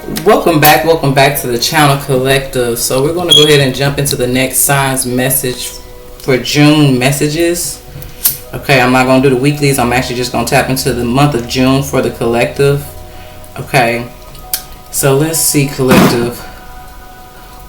Welcome back to the channel collective. So we're going to go ahead and jump into the next sign's message for June messages. Okay, I'm not going to do the weeklies. I'm actually just going to tap into the month of June for the collective. Okay, so let's see, collective.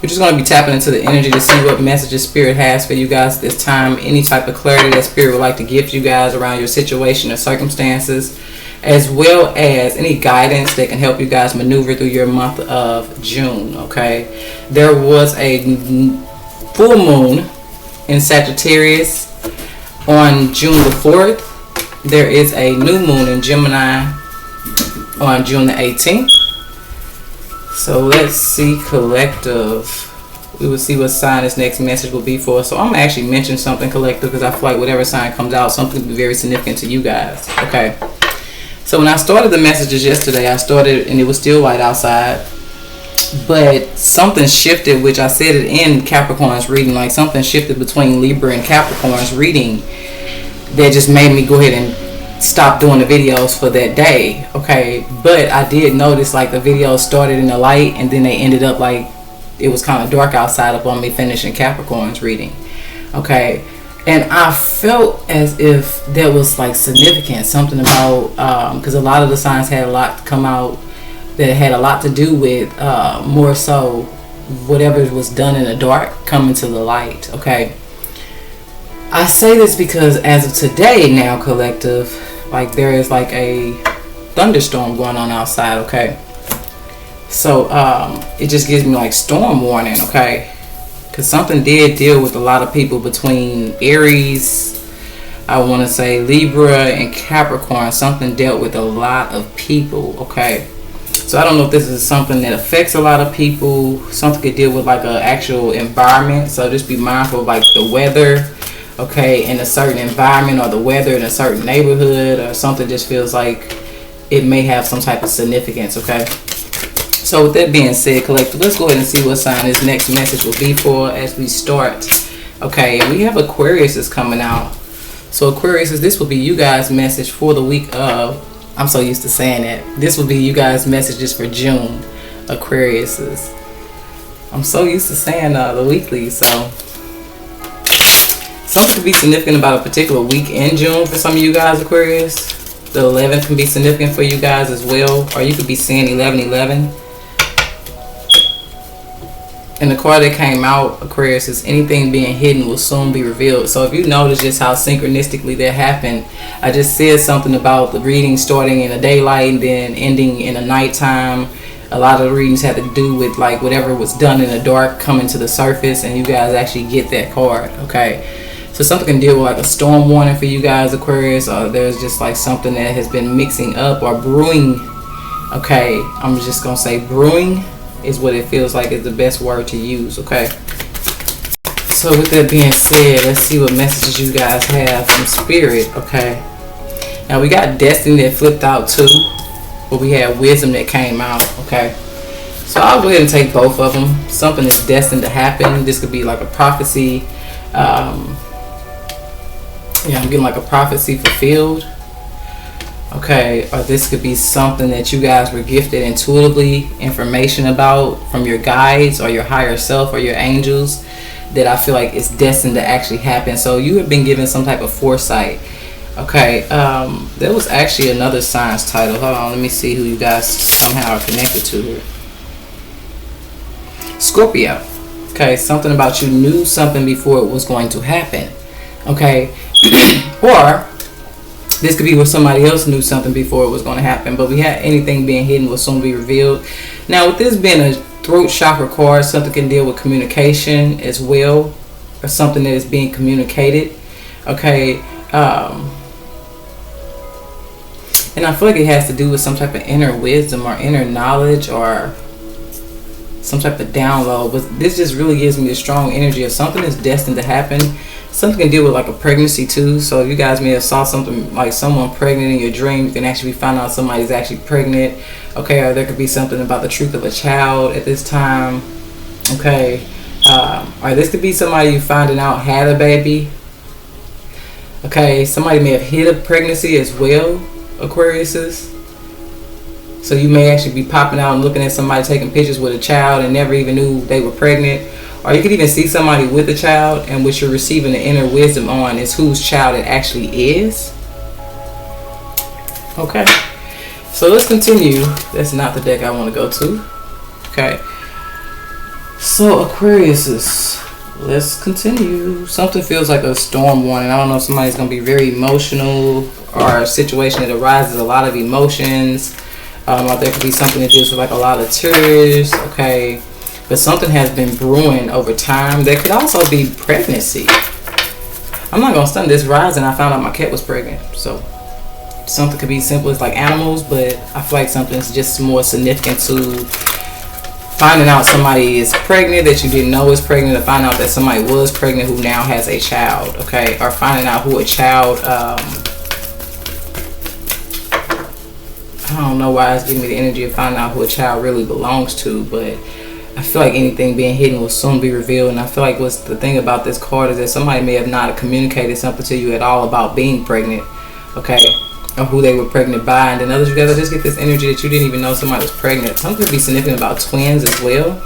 We're just going to be tapping into the energy to see what messages Spirit has for you guys this time. Any type of clarity that Spirit would like to give you guys around your situation or circumstances, as well as any guidance that can help you guys maneuver through your month of June. Okay, there was a full moon in Sagittarius on June the 4th. There is a new moon in Gemini on June the 18th. So let's see, collective. We will see what sign this next message will be for. So I'm going to actually mention something, collective, because I feel like whatever sign comes out, something will be very significant to you guys. Okay. So when I started the messages yesterday, I started and it was still light outside. But something shifted, which I said it in Capricorn's reading, like something shifted between Libra and Capricorn's reading that just made me go ahead and stop doing the videos for that day. Okay, but I did notice like the videos started in the light and then they ended up like it was kind of dark outside upon me finishing Capricorn's reading. Okay, and I felt as if that was like significant, something about because a lot of the signs had a lot to come out that had a lot to do with more so whatever was done in the dark coming to the light. Okay, I say this because as of today now, collective, like there is like a thunderstorm going on outside. Okay, so it just gives me like storm warning. Okay, because something did deal with a lot of people between Aries, I want to say Libra and Capricorn. Something dealt with a lot of people. Okay, so I don't know if this is something that affects a lot of people. Something could deal with like an actual environment, so just be mindful of like the weather, okay, in a certain environment, or the weather in a certain neighborhood, or something just feels like it may have some type of significance. Okay, so with that being said, collective, let's go ahead and see what sign this next message will be for as we start. Okay, and we have Aquarius is coming out. So Aquarius, this will be you guys' message for the week of, I'm so used to saying that, this will be you guys' messages for June, Aquarius. I'm so used to saying the weekly, so something could be significant about a particular week in June for some of you guys, Aquarius. The 11th can be significant for you guys as well, or you could be seeing 1111. And the card that came out, Aquarius, is anything being hidden will soon be revealed. So if you notice just how synchronistically that happened, I just said something about the reading starting in the daylight and then ending in the nighttime. A lot of the readings had to do with like whatever was done in the dark coming to the surface, and you guys actually get that card. Okay, so something can deal with like a storm warning for you guys, Aquarius, or there's just like something that has been mixing up or brewing. Okay, I'm just gonna say brewing is what it feels like is the best word to use. Okay, so with that being said, let's see what messages you guys have from Spirit. Okay, now we got Destiny that flipped out too, but we had Wisdom that came out. Okay, so I'll go ahead and take both of them. Something is destined to happen. This could be like a prophecy. I'm getting like a prophecy fulfilled. Okay, or this could be something that you guys were gifted intuitively information about from your guides or your higher self or your angels that I feel like it's destined to actually happen. So you have been given some type of foresight. Okay, there was actually another sign's title. Hold on, let me see who you guys somehow are connected to here. Scorpio. Okay, something about you knew something before it was going to happen. Okay, or this could be where somebody else knew something before it was going to happen, but we had anything being hidden will soon be revealed. Now, with this being a throat chakra card, something can deal with communication as well, or something that is being communicated. Okay, and I feel like it has to do with some type of inner wisdom or inner knowledge or some type of download. But this just really gives me a strong energy of something that's destined to happen. Something can deal with like a pregnancy too. So you guys may have saw something like someone pregnant in your dream. You can actually find out somebody's actually pregnant. Okay, or there could be something about the truth of a child at this time. Okay, or this could be somebody you finding out had a baby. Okay, somebody may have hid a pregnancy as well, Aquariuses. So you may actually be popping out and looking at somebody taking pictures with a child and never even knew they were pregnant. Or you could even see somebody with a child, and what you're receiving the inner wisdom on is whose child it actually is. Okay. So let's continue. That's not the deck I want to go to. Okay. So Aquarius, let's continue. Something feels like a storm warning. I don't know if somebody's going to be very emotional, or a situation that arises a lot of emotions. Or there could be something that deals with like a lot of tears. Okay. But something has been brewing over time. There could also be pregnancy. I'm not going to stun this rising. I found out my cat was pregnant. So something could be simple as like animals, but I feel like something's just more significant to finding out somebody is pregnant that you didn't know was pregnant, or find out that somebody was pregnant who now has a child, okay? Or finding out who a child, I don't know why it's giving me the energy of finding out who a child really belongs to, but I feel like anything being hidden will soon be revealed. And I feel like what's the thing about this card is that somebody may have not communicated something to you at all about being pregnant, okay? Or who they were pregnant by. And then others, you guys just get this energy that you didn't even know somebody was pregnant. Something could be significant about twins as well.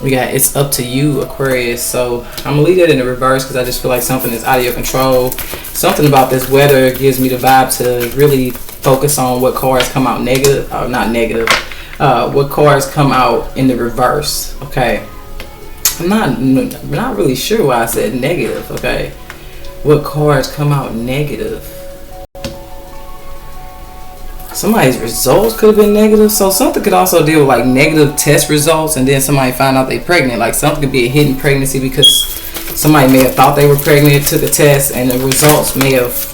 We got it's up to you, Aquarius. So I'm gonna leave it in the reverse because I just feel like something is out of your control. Something about this weather gives me the vibe to really focus on what cards come out negative, or not negative, what cards come out in the reverse. Okay, I'm not really sure why I said negative. Okay, what cards come out negative? Somebody's results could have been negative. So something could also deal with like negative test results, and then somebody find out they're pregnant. Like something could be a hidden pregnancy because somebody may have thought they were pregnant, took a test, and the results may have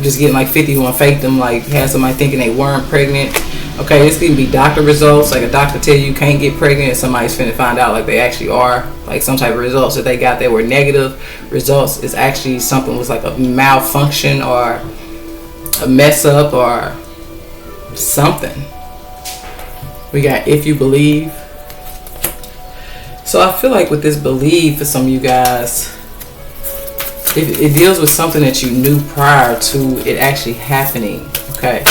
just getting like 51 faked them, like had somebody thinking they weren't pregnant. Okay, this could be doctor results, like a doctor tell you can't get pregnant, and somebody's finna find out like they actually are. Like some type of results that they got that were negative results is actually something was like a malfunction or a mess up or something. We got if you believe. So I feel like with this believe for some of you guys, it deals with something that you knew prior to it actually happening. Okay,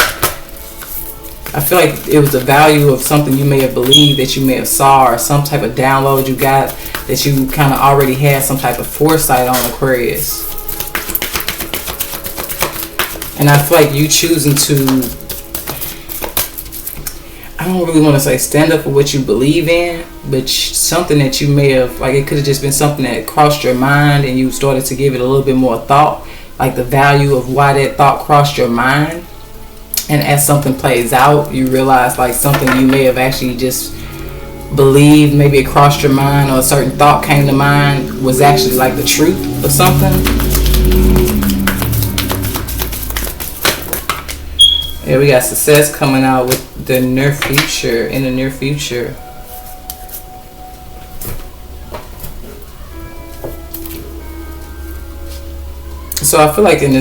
I feel like it was the value of something you may have believed, that you may have saw, or some type of download you got that you kind of already had some type of foresight on, Aquarius. And I feel like you choosing to, I don't really want to say stand up for what you believe in, but something that you may have, like it could have just been something that crossed your mind and you started to give it a little bit more thought, like the value of why that thought crossed your mind. And as something plays out, you realize like something you may have actually just believed, maybe it crossed your mind or a certain thought came to mind was actually like the truth or something. Yeah, we got success coming out with the near future, in the near future. So I feel like in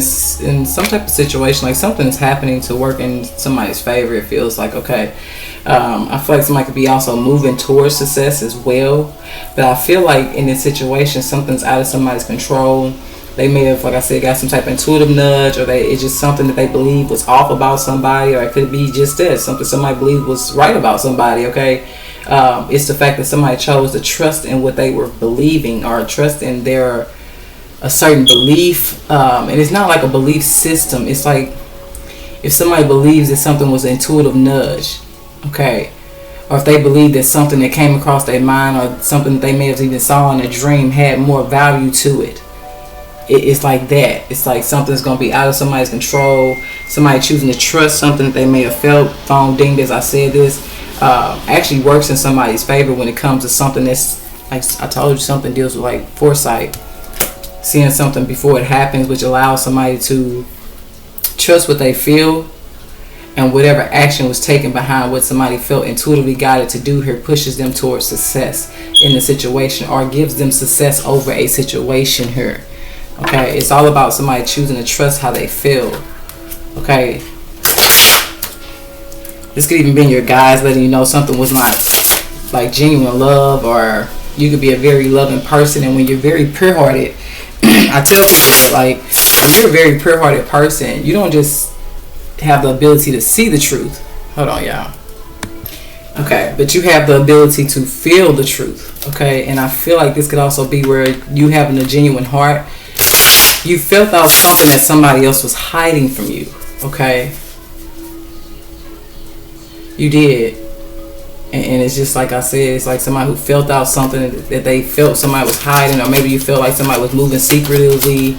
some type of situation, like something's happening to work in somebody's favor. It feels like, okay, I feel like somebody could be also moving towards success as well. But I feel like in this situation, something's out of somebody's control. They may have, like I said, got some type of intuitive nudge, or it's just something that they believe was off about somebody, or it could be just this, something somebody believed was right about somebody, okay? It's the fact that somebody chose to trust in what they were believing, or trust in a certain belief, and it's not like a belief system. It's like if somebody believes that something was an intuitive nudge, okay, or if they believe that something that came across their mind or something that they may have even saw in a dream had more value to it. It's like that. It's like something's going to be out of somebody's control. Somebody choosing to trust something that they may have felt, phone dinged as I said this, actually works in somebody's favor when it comes to something that's, like I told you, something deals with like foresight. Seeing something before it happens, which allows somebody to trust what they feel, and whatever action was taken behind what somebody felt intuitively guided to do here pushes them towards success in the situation, or gives them success over a situation here. Okay, it's all about somebody choosing to trust how they feel. Okay, this could even be your guys letting you know something was not like genuine love, or you could be a very loving person, and when you're very pure-hearted, I tell people that, like, when you're a very pure-hearted person, you don't just have the ability to see the truth. Hold on, y'all. Okay, but you have the ability to feel the truth. Okay, and I feel like this could also be where you having a genuine heart. You felt out something that somebody else was hiding from you. Okay, you did. And it's just like I said, it's like somebody who felt out something that they felt somebody was hiding, or maybe you felt like somebody was moving secretively,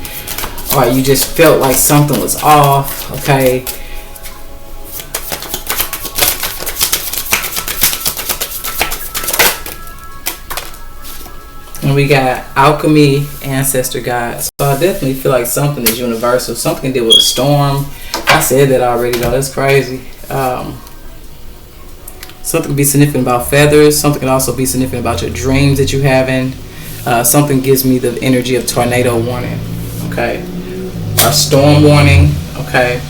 or you just felt like something was off. Okay. And we got alchemy, ancestor guides. So I definitely feel like something is universal. Something can deal with a storm. I said that already though. That's crazy. Something can be significant about feathers. Something can also be significant about your dreams that you're having. Something gives me the energy of tornado warning. Okay. Or storm warning. Okay.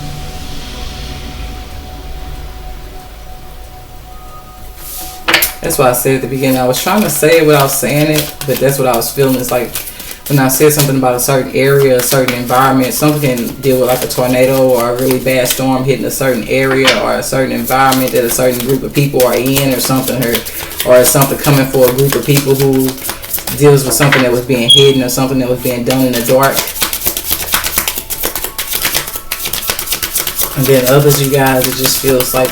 That's what I said at the beginning. I was trying to say it without saying it, but that's what I was feeling. It's like when I said something about a certain area, a certain environment, something can deal with like a tornado or a really bad storm hitting a certain area or a certain environment that a certain group of people are in, or something, or something coming for a group of people who deals with something that was being hidden or something that was being done in the dark. And then others, you guys, it just feels like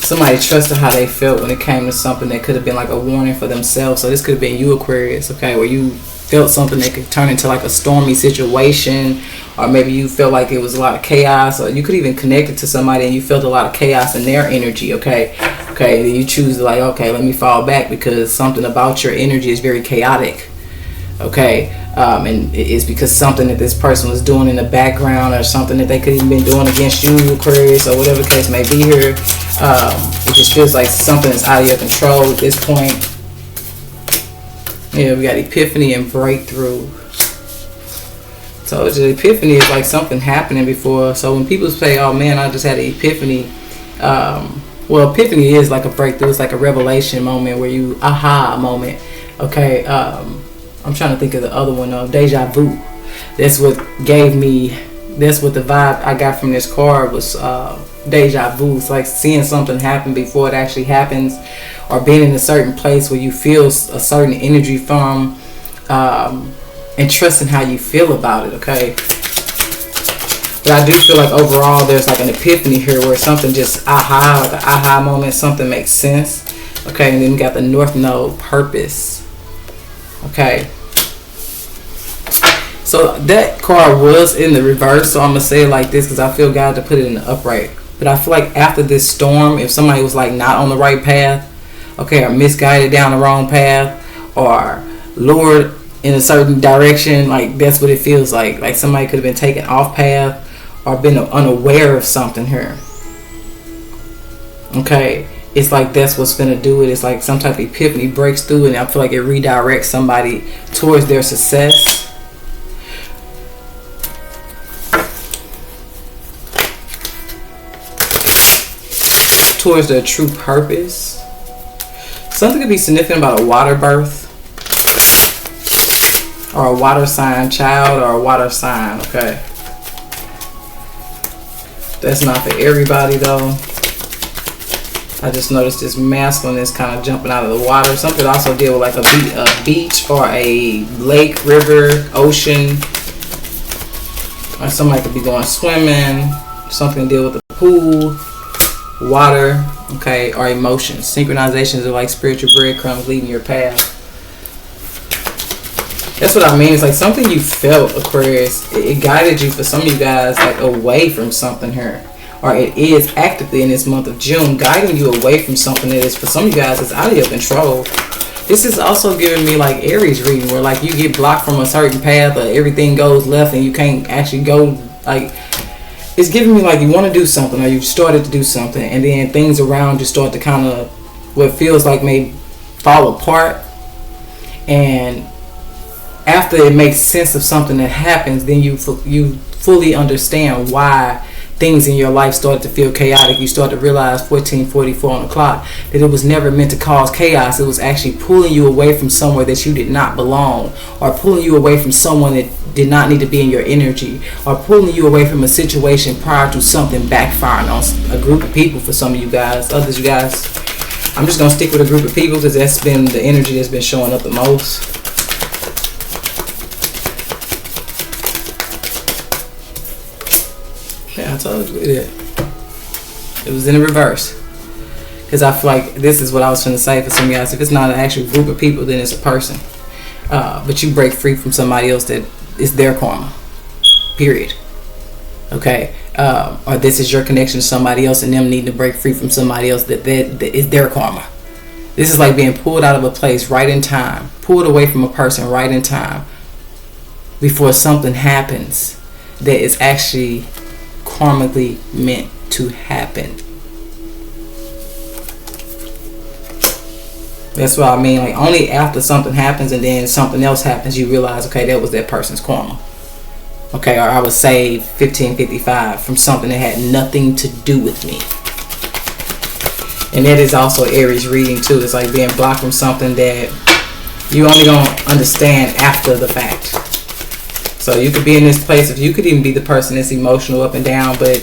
somebody trusted how they felt when it came to something that could have been like a warning for themselves. So this could have been you, Aquarius, okay, where you felt something that could turn into like a stormy situation, or maybe you felt like it was a lot of chaos, or you could even connect it to somebody and you felt a lot of chaos in their energy. Okay, then you choose to like, okay, let me fall back because something about your energy is very chaotic. Okay, and it's because something that this person was doing in the background, or something that they could even been doing against you, Aquarius, or whatever the case may be here. It just feels like something is out of your control at this point. Yeah, we got epiphany and breakthrough. So the epiphany is like something happening before. So when people say, oh man, I just had an epiphany, well, epiphany is like a breakthrough. It's like a revelation moment where you, aha moment. Okay, I'm trying to think of the other one, deja vu. That's what gave me, that's what the vibe I got from this card was deja vu. It's like seeing something happen before it actually happens, or being in a certain place where you feel a certain energy from, and trusting how you feel about it. Okay, but I do feel like overall there's like an epiphany here where something just aha, like an aha moment, something makes sense. Okay, and then we got the North Node, purpose. Okay, so that card was in the reverse, so I'm gonna say it like this because I feel God to put it in the upright. But I feel like after this storm, if somebody was like not on the right path, okay, or misguided down the wrong path, or lured in a certain direction, like that's what it feels like somebody could have been taken off path or been unaware of something here. Okay, it's like that's what's gonna do it. It's like some type of epiphany breaks through, and I feel like it redirects somebody towards their success. Towards their true purpose. Something could be significant about a water birth, or a water sign child, or a water sign. Okay, that's not for everybody though. I just noticed this masculine is kind of jumping out of the water. Something could also deal with like a beach or a lake, river, ocean, or somebody could be going swimming. Something to deal with the pool, water, okay, or emotions. Synchronizations are like spiritual breadcrumbs leading your path. That's what I mean. It's like something you felt, Aquarius. It guided you for some of you guys like away from something here. Or it is actively in this month of June guiding you away from something that is for some of you guys is out of your control. This is also giving me like Aries reading where like you get blocked from a certain path, or everything goes left and you can't actually go. Like it's giving me like you want to do something, or you've started to do something, and then things around you start to kind of what feels like may fall apart. And after it makes sense of something that happens, then you fully understand why things in your life started to feel chaotic. You start to realize 1444 on the clock that it was never meant to cause chaos. It was actually pulling you away from somewhere that you did not belong, or pulling you away from someone did not need to be in your energy, or pulling you away from a situation prior to something backfiring on a group of people. For some of you guys, others, you guys, I'm just gonna stick with a group of people because that's been the energy that's been showing up the most. Yeah, I told you it. It was in the reverse. Because I feel like this is what I was trying to say for some of you guys. If it's not an actual group of people, then it's a person. But you break free from somebody else that is their karma. Period. Okay? Or this is your connection to somebody else and them needing to break free from somebody else that is their karma. This is like being pulled out of a place right in time. Pulled away from a person right in time. Before something happens that is actually karmically meant to happen. That's what I mean. Like, only after something happens and then something else happens, you realize, okay, that was that person's karma. Okay, or I was saved 1555 from something that had nothing to do with me. And that is also Aries reading too. It's like being blocked from something that you only gonna understand after the fact. So you could be in this place, if you could even be the person that's emotional up and down, but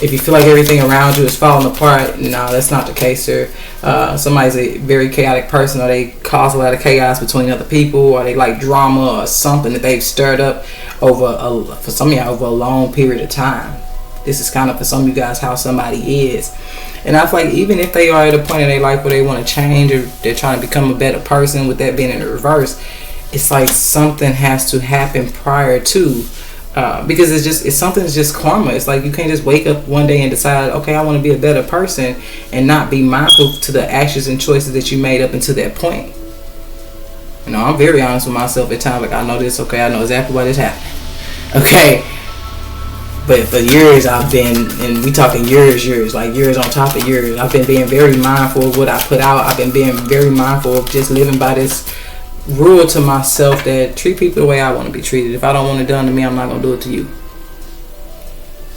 if you feel like everything around you is falling apart, no, that's not the case, sir. Somebody's a very chaotic person, or they cause a lot of chaos between other people, or they like drama or something that they've stirred up for some of y'all over a long period of time. This is kind of for some of you guys how somebody is. And I feel like even if they are at a point in their life where they want to change, or they're trying to become a better person, with that being in the reverse, it's like something has to happen prior to. Because it's something that's just karma. It's like you can't just wake up one day and decide, okay, I want to be a better person, and not be mindful to the actions and choices that you made up until that point. You know, I'm very honest with myself at times. Like, I know this, okay, I know exactly why this happened. Okay. But for years I've been, and we talking years, like years on top of years, I've been being very mindful of what I put out. I've been being very mindful of just living by this rule to myself that treat people the way I want to be treated. If I don't want it done to me, I'm not going to do it to you.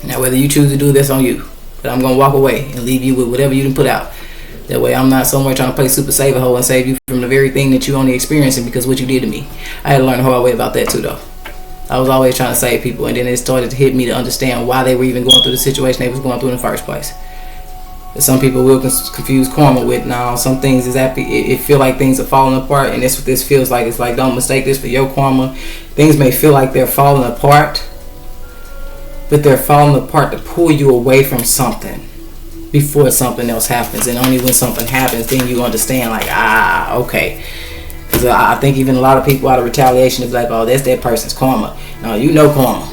Now, whether you choose to do this on you, but I'm going to walk away and leave you with whatever you done put out. That way I'm not somewhere trying to play super saver hole and save you from the very thing that you only experiencing because what you did to me. I had to learn the hard way about that too, though. I was always trying to save people, and then it started to hit me to understand why they were even going through the situation they was going through in the first place. Some people will confuse karma with, now some things is it feel like things are falling apart, and that's what this feels like. It's like, don't mistake this for your karma. Things may feel like they're falling apart, but they're falling apart to pull you away from something before something else happens. And only when something happens, then you understand, like, okay. Because I think even a lot of people out of retaliation is like, oh, that's that person's karma. No, you know karma.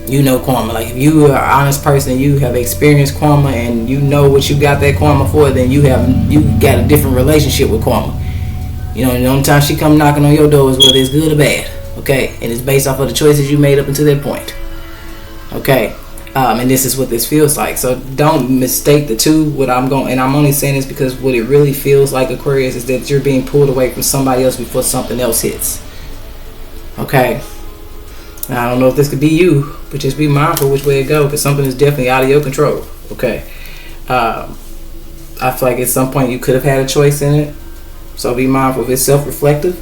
You know karma. Like, if you are an honest person, you have experienced karma, and you know what you got that karma for, then you got a different relationship with karma. You know, and the only time she come knocking on your door is whether it's good or bad. Okay? And it's based off of the choices you made up until that point. Okay? And this is what this feels like. So don't mistake the two. I'm only saying this because what it really feels like, Aquarius, is that you're being pulled away from somebody else before something else hits. Okay? Now, I don't know if this could be you, but just be mindful which way it goes, because something is definitely out of your control. Okay? I feel like at some point you could have had a choice in it, so be mindful. If it's self-reflective.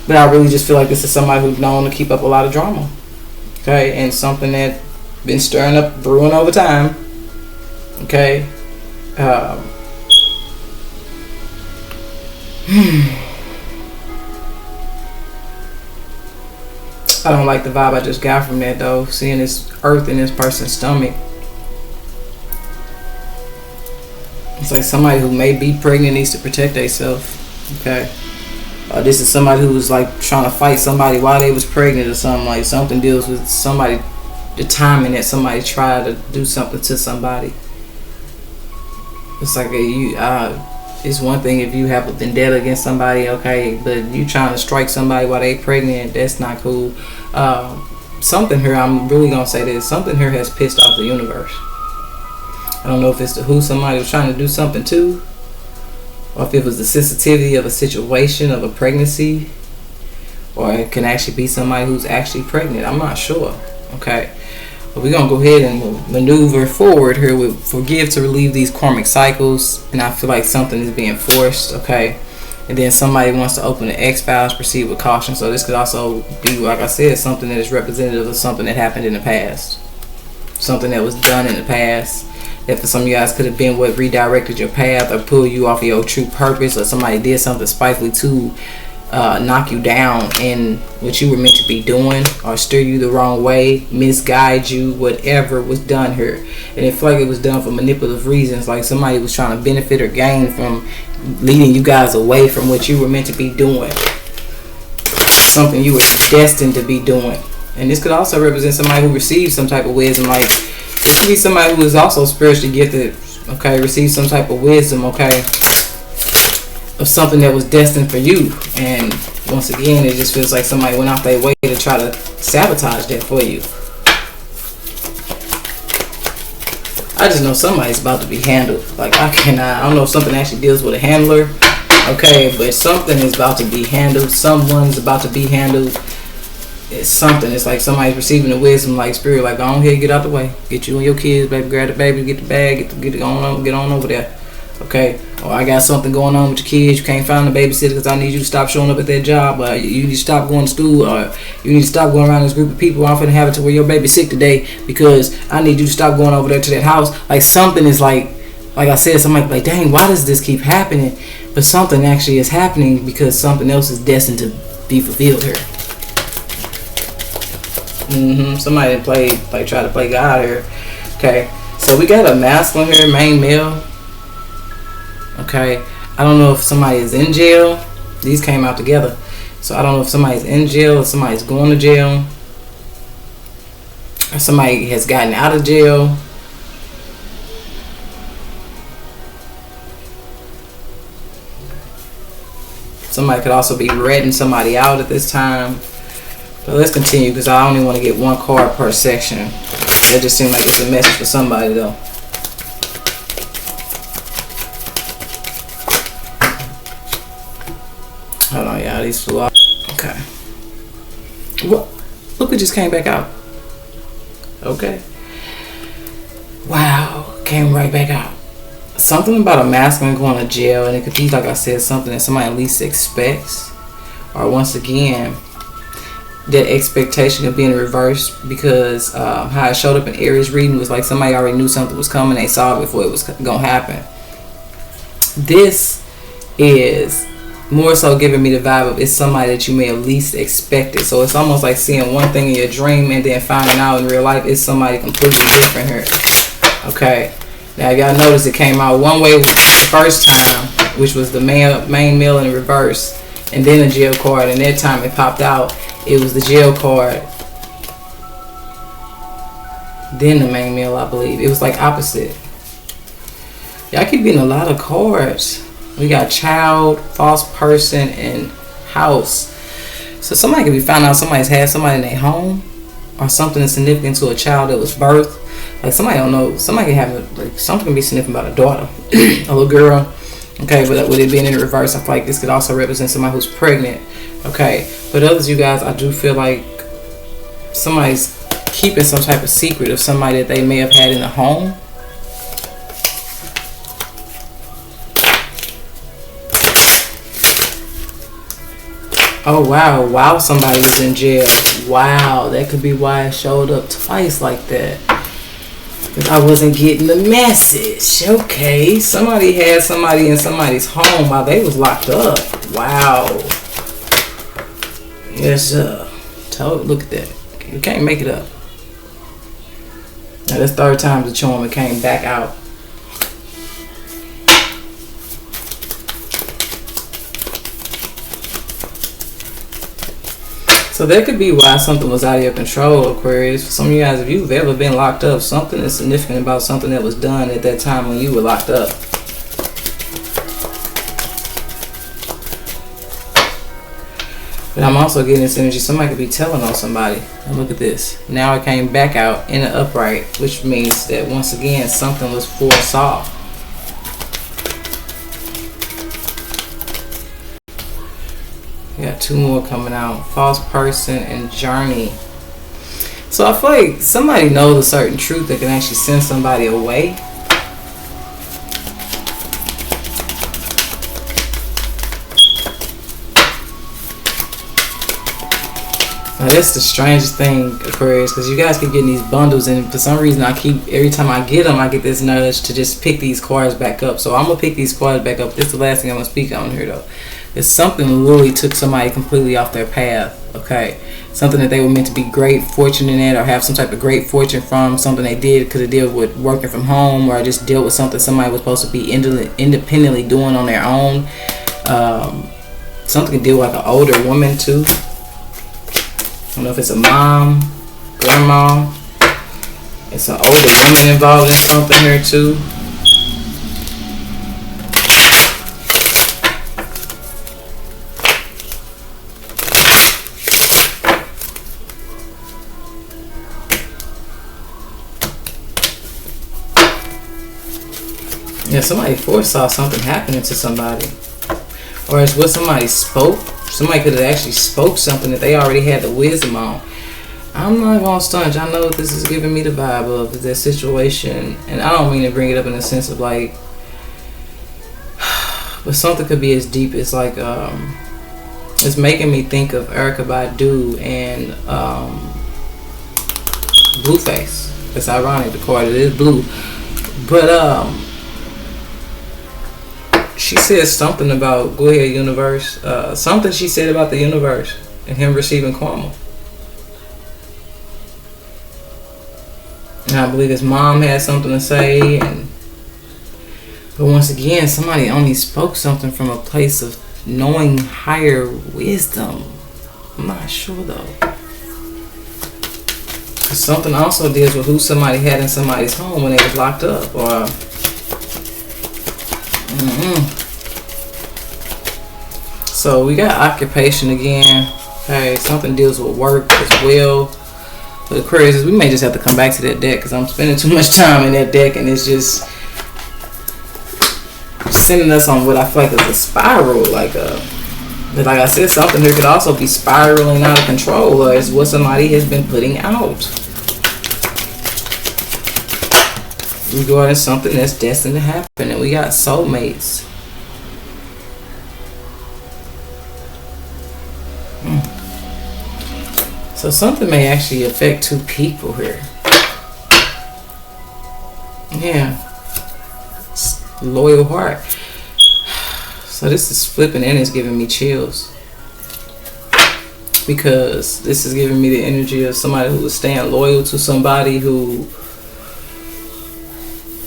But I really just feel like this is somebody who's known to keep up a lot of drama. Okay? And something that been stirring up, brewing over time. Okay? I don't like the vibe I just got from that, though. Seeing this earth in this person's stomach. It's like somebody who may be pregnant needs to protect themselves. Okay? This is somebody who was like trying to fight somebody while they was pregnant or something. Like, something deals with somebody, the timing that somebody tried to do something to somebody. It's like it's one thing if you have a vendetta against somebody, okay, but you trying to strike somebody while they pregnant, that's not cool. Something here, I'm really gonna say this, something here has pissed off the universe. I don't know if it's who somebody was trying to do something to, or if it was the sensitivity of a situation, of a pregnancy, or it can actually be somebody who's actually pregnant. I'm not sure. Okay, but we're gonna go ahead and maneuver forward here with forgive to relieve these karmic cycles. And I feel like something is being forced. Okay, And then somebody wants to open the X files, proceed with caution. So this could also be, like I said, something that is representative of something that happened in the past, something that was done in the past. That for some of you guys could have been what redirected your path or pulled you off of your true purpose, or somebody did something spitefully to knock you down in what you were meant to be doing, or steer you the wrong way, misguide you, whatever was done here. And it felt like it was done for manipulative reasons, like somebody was trying to benefit or gain from leading you guys away from what you were meant to be doing, something you were destined to be doing. And this could also represent somebody who received some type of wisdom, like it could be somebody who is also spiritually gifted, okay, receive some type of wisdom, okay, of something that was destined for you. And once again, it just feels like somebody went out their way to try to sabotage that for you. I just know somebody's about to be handled. Like I don't know if something actually deals with a handler, okay, but something is about to be handled. Someone's about to be handled. It's something. It's like somebody's receiving the wisdom, like spirit, like go on here, get out the way, get you and your kids, baby, grab the baby, get the bag, get on over there, okay. Or I got something going on with your kids, you can't find a babysitter because I need you to stop showing up at that job, or you need to stop going to school, or you need to stop going around this group of people. I'm finna have it to where your baby's sick today because I need you to stop going over there to that house. Like something is like I said, somebody like, dang, why does this keep happening? But something actually is happening because something else is destined to be fulfilled here. Somebody try to play God here. Okay, so we got a masculine here, main male. Okay, I don't know if somebody is in jail. These came out together, so I don't know if somebody's in jail or somebody's going to jail, or somebody has gotten out of jail. Somebody could also be ratting somebody out at this time. But let's continue because I only want to get one card per section. That just seemed like it's a message for somebody though. Hold on, y'all. These flew out. Okay. What? Look, it just came back out. Okay. Wow. Came right back out. Something about a masculine going to jail, and it could be, like I said, something that somebody least expects. Or once again, that expectation of being reversed because how it showed up in Aries reading was like somebody already knew something was coming. They saw it before it was going to happen. This is more so giving me the vibe of it's somebody that you may have least expected. So it's almost like seeing one thing in your dream and then finding out in real life it's somebody completely different here. Okay. Now y'all notice it came out one way the first time, which was the main male in reverse, and then the jail card, and that time it popped out. It was the jail card, then the main male, I believe. It was like opposite. Y'all keep getting a lot of cards. We got child, false person, and house. So somebody could be finding out somebody's had somebody in their home, or something that's significant to a child that was birthed. Like somebody don't know. Somebody can have like something can be significant about a daughter, a little girl. Okay, but with it being in reverse, I feel like this could also represent somebody who's pregnant. Okay, but others, you guys, I do feel like somebody's keeping some type of secret of somebody that they may have had in the home. Oh wow, while somebody was in jail. Wow, that could be why it showed up twice like that. Because I wasn't getting the message. Okay, somebody had somebody in somebody's home while they was locked up. Wow. Yes, look at that. You can't make it up. Now that's third time the charm it came back out. So that could be why something was out of your control, Aquarius. For some of you guys, if you've ever been locked up, something is significant about something that was done at that time when you were locked up. But I'm also getting this energy. Somebody could be telling on somebody. And look at this. Now it came back out in the upright, which means that once again, something was foresaw. We got two more coming out. False person and journey. So I feel like somebody knows a certain truth that can actually send somebody away. Now that's the strangest thing, Aquarius, because you guys keep getting these bundles, and for some reason every time I get them, I get this nudge to just pick these cards back up. So I'm going to pick these cards back up. This is the last thing I'm going to speak on here, though. It's something that literally took somebody completely off their path, okay? Something that they were meant to be great fortune in it, or have some type of great fortune from, something they did because it dealt with working from home, or just dealt with something somebody was supposed to be independently doing on their own. Something can deal with like an older woman, too. I don't know if it's a mom, grandma. It's an older woman involved in something here too. Yeah, somebody foresaw something happening to somebody. Or it's what somebody spoke. Somebody could have actually spoke something that they already had the wisdom on. I'm not gonna stunt. I know what this is giving me the vibe of that situation, and I don't mean to bring it up in the sense of like, but something could be as deep as like, it's making me think of Erykah Badu and Blueface. It's ironic, the card it is blue, but she said something about, go ahead universe, something she said about the universe and him receiving karma. And I believe his mom had something to say, but once again, somebody only spoke something from a place of knowing higher wisdom. I'm not sure though. Something also deals with who somebody had in somebody's home when they was locked up, or so we got occupation again. Okay, something deals with work as well. But Aquarius, we may just have to come back to that deck because I'm spending too much time in that deck, and it's just sending us on what I feel like is a spiral. But like I said, something here could also be spiraling out of control, or it's what somebody has been putting out regarding something that's destined to happen. And we got soulmates. So something may actually affect two people here. Yeah. Loyal heart. So this is flipping and it's giving me chills. Because this is giving me the energy of somebody who is staying loyal to somebody, who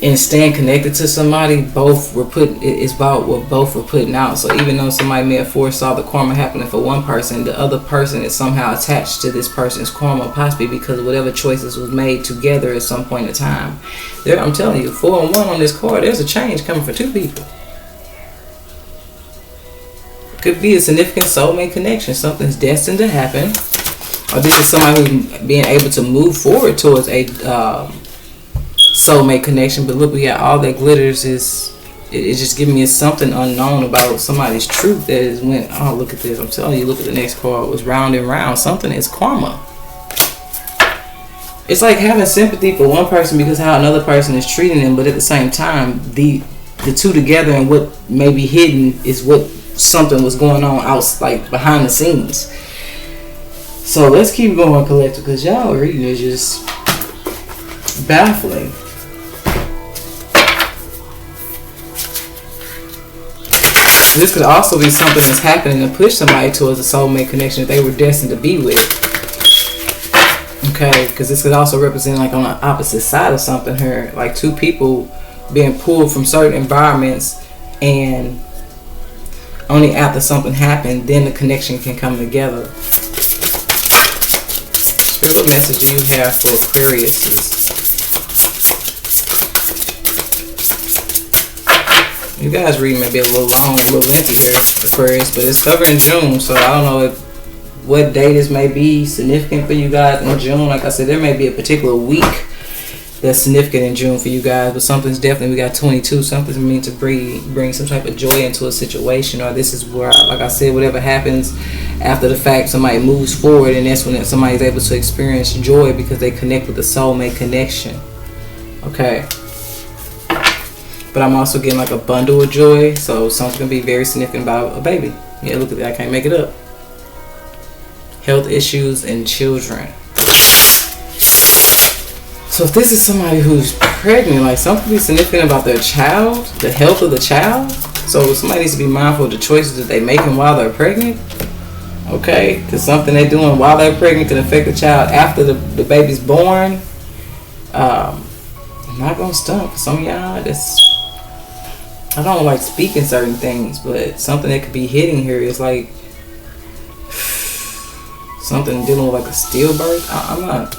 and staying connected to somebody, both were it's about what both were putting out. So even though somebody may have foresaw the karma happening for one person, the other person is somehow attached to this person's karma, possibly because of whatever choices was made together at some point in time. I'm telling you, 4 and 1 on this card, there's a change coming for two people. Could be a significant soulmate connection. Something's destined to happen. Or this is somebody who's being able to move forward towards a soulmate connection. But look, we got all that glitters it's just giving me something unknown about somebody's truth that is went, oh, look at this. I'm telling you, look at the next card. It was round and round. Something is karma. It's like having sympathy for one person because how another person is treating them, but at the same time, the two together and what may be hidden is what something was going on out, like behind the scenes. So let's keep going, collective, because y'all reading is just baffling. This could also be something that's happening to push somebody towards a soulmate connection that they were destined to be with. Okay, because this could also represent like on the opposite side of something here, like two people being pulled from certain environments, and only after something happened, then the connection can come together. Spirit, what message do you have for Aquarius? You guys reading may be a little long, a little lengthy here, Aquarius, but it's covering June, so I don't know what day this may be significant for you guys in June. Like I said, there may be a particular week that's significant in June for you guys, but something's definitely, we got 22, something's meant to bring some type of joy into a situation, or this is where, like I said, whatever happens after the fact, somebody moves forward, and that's when somebody's able to experience joy because they connect with the soulmate connection. Okay. But I'm also getting like a bundle of joy, so something can be very significant about a baby. Yeah, look at that, I can't make it up. health issues in children. So if this is somebody who's pregnant, like something significant about their child, the health of the child. So somebody needs to be mindful of the choices that they're making while they're pregnant. Okay, because something they're doing while they're pregnant can affect the child after the baby's born. I'm not gonna stump for some of y'all. I don't like speaking certain things, but something that could be hitting here is like something dealing with like a stillbirth. I'm not.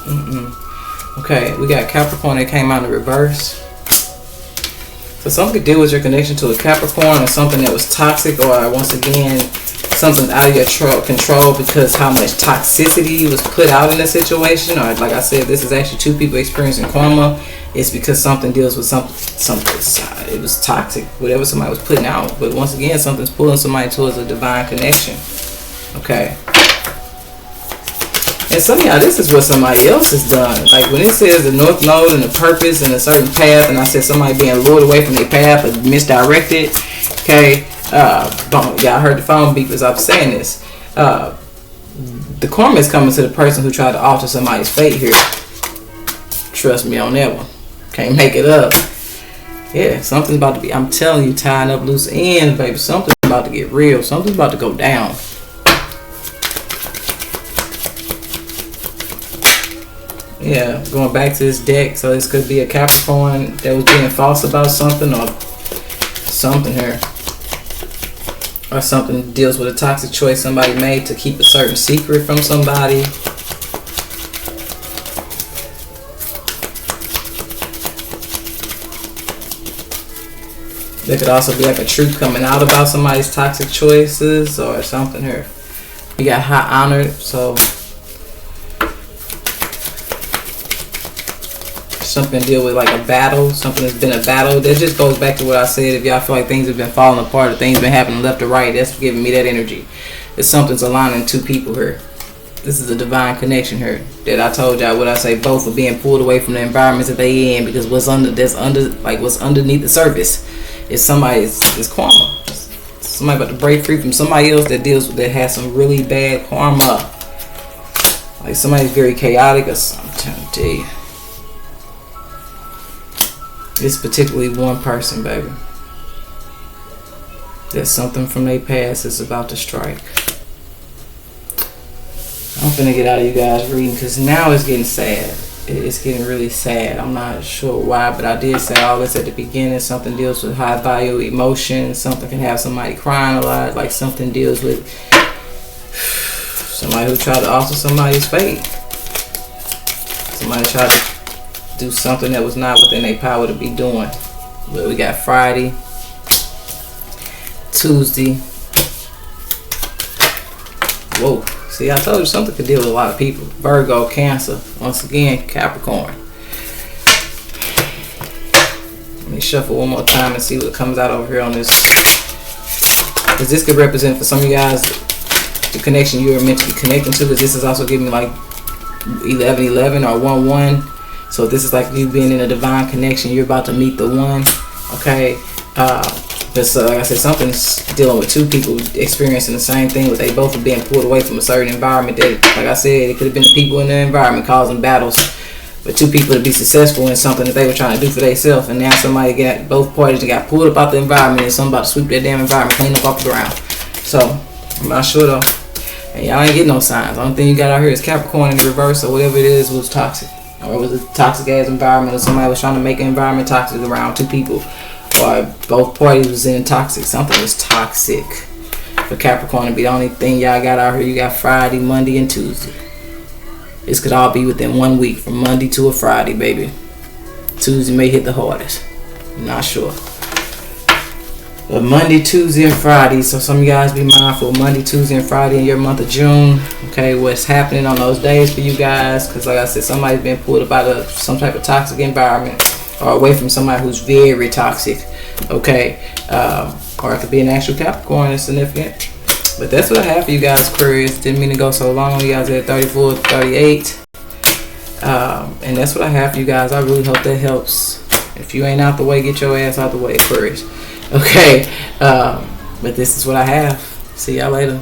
Okay, we got Capricorn that came out in reverse. So something could deal with your connection to a Capricorn or something that was toxic, or once again, something out of your control because how much toxicity was put out in the situation. Or like I said, this is actually two people experiencing karma. It's because something deals with something. It was toxic, whatever somebody was putting out. But once again, something's pulling somebody towards a divine connection. Okay. And some of y'all, this is what somebody else has done. Like when it says the North Node and the purpose and a certain path, and I said somebody being lured away from their path or misdirected. Okay, y'all heard the phone beep as I'm saying this. The karma is coming to the person who tried to alter somebody's fate here. Trust me on that one. Can't make it up. Yeah, something's about to be, I'm telling you, tying up loose ends, baby. Something's about to get real. Something's about to go down. Yeah, going back to this deck, so this could be a Capricorn that was being false about something, or something here, or something that deals with a toxic choice somebody made to keep a certain secret from somebody. There could also be like a truth coming out about somebody's toxic choices or something here. We got high honor, so something to deal with like a battle, something that's been a battle. That just goes back to what I said. If y'all feel like things have been falling apart or things been happening left or right, that's giving me that energy. If something's aligning two people here. This is a divine connection here. That I told y'all what I say, both are being pulled away from the environments that they in, because what's underneath the surface is somebody's karma. Somebody about to break free from somebody else that has some really bad karma. Like somebody's very chaotic or something. I'm trying to tell you. It's particularly one person, baby. That something from their past is about to strike. I'm finna get out of you guys reading because now it's getting sad. It's getting really sad. I'm not sure why, but I did say all this at the beginning. Something deals with high value emotions. Something can have somebody crying a lot. Like something deals with somebody who tried to alter somebody's fate. Somebody tried to do something that was not within their power to be doing. But we got Friday, Tuesday. Whoa. See, I told you something could deal with a lot of people. Virgo, Cancer. Once again, Capricorn. Let me shuffle one more time and see what comes out over here on this. Because this could represent for some of you guys the connection you are meant to be connecting to. Because this is also giving me like 11-11 or 1-1. So this is like you being in a divine connection. You're about to meet the one. Okay. But so like I said, something's dealing with two people experiencing the same thing, but they both are being pulled away from a certain environment that, like I said, it could have been the people in the environment causing battles. But two people to be successful in something that they were trying to do for themselves, and now both parties got pulled up out the environment, and somebody about to sweep that damn environment, clean up off the ground. So I'm not sure though. And y'all ain't getting no signs. The only thing you got out here is Capricorn in the reverse, or whatever it is was toxic. Or it was a toxic ass environment, or somebody was trying to make an environment toxic around two people. Or both parties was in toxic. Something was toxic for Capricorn to be the only thing y'all got out here. You got Friday, Monday, and Tuesday. This could all be within 1 week, from Monday to a Friday, baby. Tuesday may hit the hardest. I'm not sure. But Monday, Tuesday, and Friday. So some of you guys be mindful. Monday, Tuesday, and Friday in your month of June. Okay, what's happening on those days for you guys? Because like I said, somebody's been pulled up out of some type of toxic environment, or away from somebody who's very toxic. Okay, or it could be an actual Capricorn that's significant. But that's what I have for you guys, Aquarius. Didn't mean to go so long. You guys at 34, 38. And that's what I have for you guys. I really hope that helps. If you ain't out the way, get your ass out the way, Aquarius. Okay, but this is what I have. See y'all later.